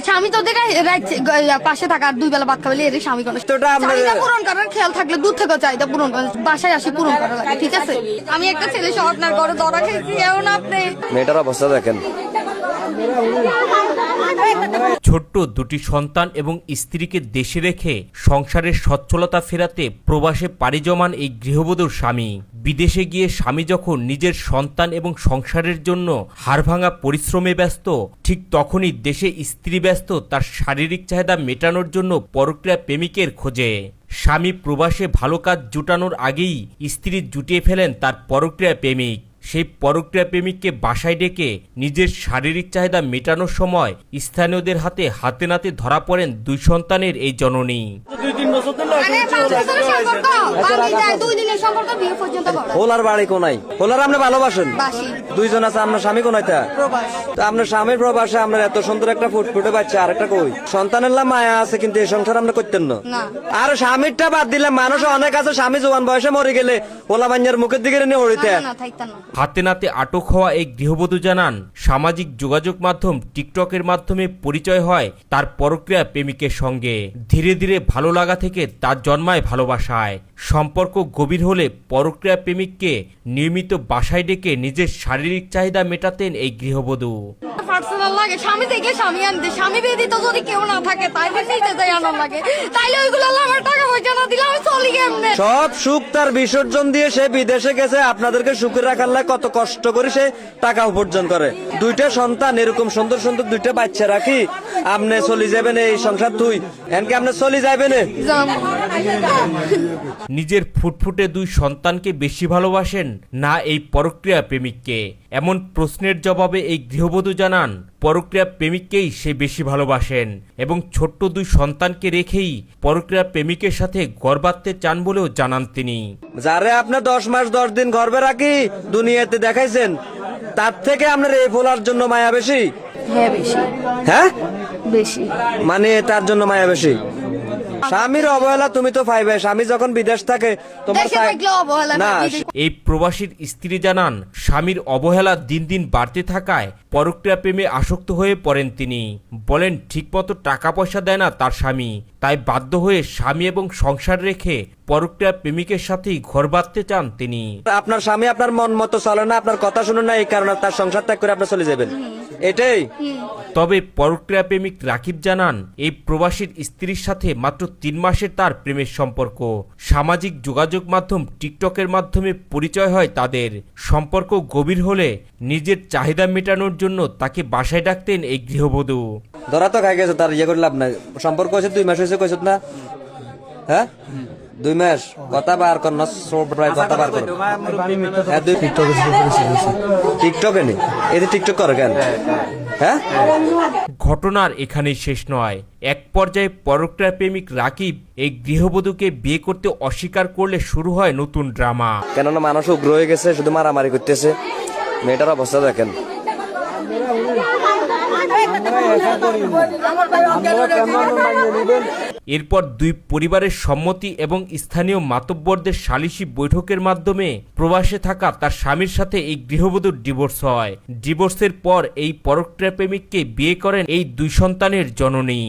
স্বামী তো দেখে পাশে থাকা আর 2 বেলা ভাত খাবে এর স্বামী কোনো চাহিদা পূরণ করার খেয়াল থাকলে দূর থেকে চাহিদা পূরণ করে বাসায় আসি পূরণ করা লাগে, ঠিক আছে? আমি একটা ছেলে সহ আপনার ঘরে ধরা খেয়েছি, এমন আপনি মেয়েটার অবস্থা দেখেন। ছোট্ট দুটি সন্তান এবং স্ত্রীকে দেশে রেখে সংসারের সচ্ছলতা ফেরাতে প্রবাসে পাড়ি জমান এই গৃহবধূর স্বামী। বিদেশে গিয়ে স্বামী যখন নিজের সন্তান এবং সংসারের জন্য হাড়ভাঙা পরিশ্রমে ব্যস্ত, ঠিক তখনই দেশে স্ত্রী ব্যস্ত তার শারীরিক চাহিদা মেটানোর জন্য পরক্রিয়া প্রেমিকের খোঁজে। স্বামী প্রবাসে ভালো কাজ জুটানোর আগেই স্ত্রী জুটিয়ে ফেলেন তার পরক্রিয়া প্রেমিক। সেই পরক্রিয়া প্রেমিককে বাসায় ডেকে নিজের শারীরিক চাহিদা মেটানোর সময় স্থানীয়দের হাতে হাতে নাতে ধরা পড়েন 2 সন্তানের এই জননী। হোলার বাড়ি কোনাই? হোলার আপনি ভালোবাসেন? 2 জন আছে, আপনার স্বামী কোনাই? তা আপনার স্বামীর প্রবাসে আপনার এত সুন্দর একটা ফুটফুটে বাচ্চা, আর একটা কই? সন্তানের মায়া আছে কিন্তু এই সংসার আপনি করতেন না। আর স্বামীরটা বাদ দিলে মানুষ অনেক আছে, স্বামী জোয়ান বয়সে মরে গেলে হোলা বাঞ্জার মুখের দিকে নিয়ে ওড়িতে। হাতে নাতে আটক হওয়া এই গৃহবধূ জানান, সামাজিক যোগাযোগ মাধ্যম টিকটকের মাধ্যমে পরিচয় হয় তার পরক্রিয়া প্রেমিকের সঙ্গে। ধীরে ধীরে ভালো লাগা থেকে তার জন্মায় ভালোবাসায়। সম্পর্ক গভীর হলে পরক্রিয়া প্রেমিককে নিয়মিত বাসায় ডেকে নিজের শারীরিক চাহিদা মেটাতেন এই গৃহবধূ। পার্সোনাল লাগে, স্বামী থেকে স্বামী আনতে, স্বামী ব্যতীত যদি কেউ না থাকে তাইলে নিতে যাই আনার লাগে, তাইলে ওইগুলো আমার টাকা পয়সা না দিলে আমি চলি কেমনে? সব সুখ তার বিসর্জন দিয়ে সে বিদেশে গেছে, আপনাদেরকে সুখে রাখার লাগে কত কষ্ট করে সে টাকা উপার্জন করে। 2টা সন্তান, এরকম সুন্দর সুন্দর 2টা বাচ্চা রাখি আপনি চলে যাবেন এই সংসার? তুই এনকে আপনি চলে যাবেন? নিজের ফুটফুটে 2 সন্তানকে বেশি ভালোবাসেন না এই পরক্রিয়া প্রেমিককে? এমন প্রশ্নের জবাবে এই গৃহবধূ জানান, পরক্রিয়া প্রেমিককেই সে বেশি ভালোবাসেন এবং ছোট্ট 2 সন্তানকে রেখেই পরক্রিয়া প্রেমিকের সাথে গর্ভ বাঁধতে চান বলেও জানান তিনি। যারে আপনি 10 মাস 10 দিন গর্ভে রাখি দুনিয়াতে দেখাইছেন, তার থেকে আপনার এই ফোলার জন্য মায়া বেশি? হ্যাঁ বেশি। হ্যাঁ বেশি মানে তার জন্য মায়া বেশি? স্বামীর অবহেলা তুমি তো পাইবে, স্বামী যখন বিদেশ থাকে তোমার না। এই প্রবাসীর স্ত্রী জানান, স্বামীর অবহেলা দিন দিন বাড়তে থাকায় পরক্রিয়া প্রেমে আসক্ত হয়ে পড়েন তিনি। বলেন ঠিকমতো টাকা পয়সা দেয় না তার স্বামী, তাই বাধ্য হয়ে স্বামী এবং সংসার রেখে পরক্রিয়া প্রেমিকের সাথেই ঘর বাঁধতে চান তিনি। আপনার স্বামী আপনার মন মতো চলে না, আপনার কথা শুনুন না, এই কারণে তার সংসার ত্যাগ করে আপনি চলে যাবেন, এটাই। তবে পরক্রিয়া প্রেমিক রাকিব জানান, এই প্রবাসীর স্ত্রীর সাথে মাত্র 3 মাসের তার প্রেমের সম্পর্ক। সামাজিক যোগাযোগ মাধ্যম টিকটকের মাধ্যমে পরিচয় হয় তাদের। সম্পর্ক গভীর হলে নিজের চাহিদা মেটানোর জন্য তাকে বাসায় ডাকতেন এই গৃহবধূ। ধরা তো খাই গেছে, তার ইয়ে করে লাভ নাই। সম্পর্ক হয়েছে 2 মাস হয়েছে কইছ না? হ্যাঁ 2 মাস কথা বার কর না, প্রায় কথা বার কর। টিকটকে নেই, এই টিকটক করে কেন? হ্যাঁ, ঘটনার এখানেই শেষ নয়। এক পর্যায়ে পরক্রিয়া প্রেমিক রাকিব এই গৃহবধূকে বিয়ে করতে অস্বীকার করলে শুরু হয় নতুন ড্রামা। কেননা মানুষ উগ্র হয়ে গেছে, শুধু মারামারি করতেছে। মেয়েটার অবস্থা দেখেন। এরপর 2 পরিবারের সম্মতি এবং স্থানীয় মাতব্বরদের সালিশি বৈঠকের মাধ্যমে প্রবাসে থাকা তার স্বামীর সাথে এই গৃহবধূর ডিভোর্স হয়। ডিভোর্সের পর এই পরক্রিয়া প্রেমিককে বিয়ে করেন এই 2 সন্তানের জননী।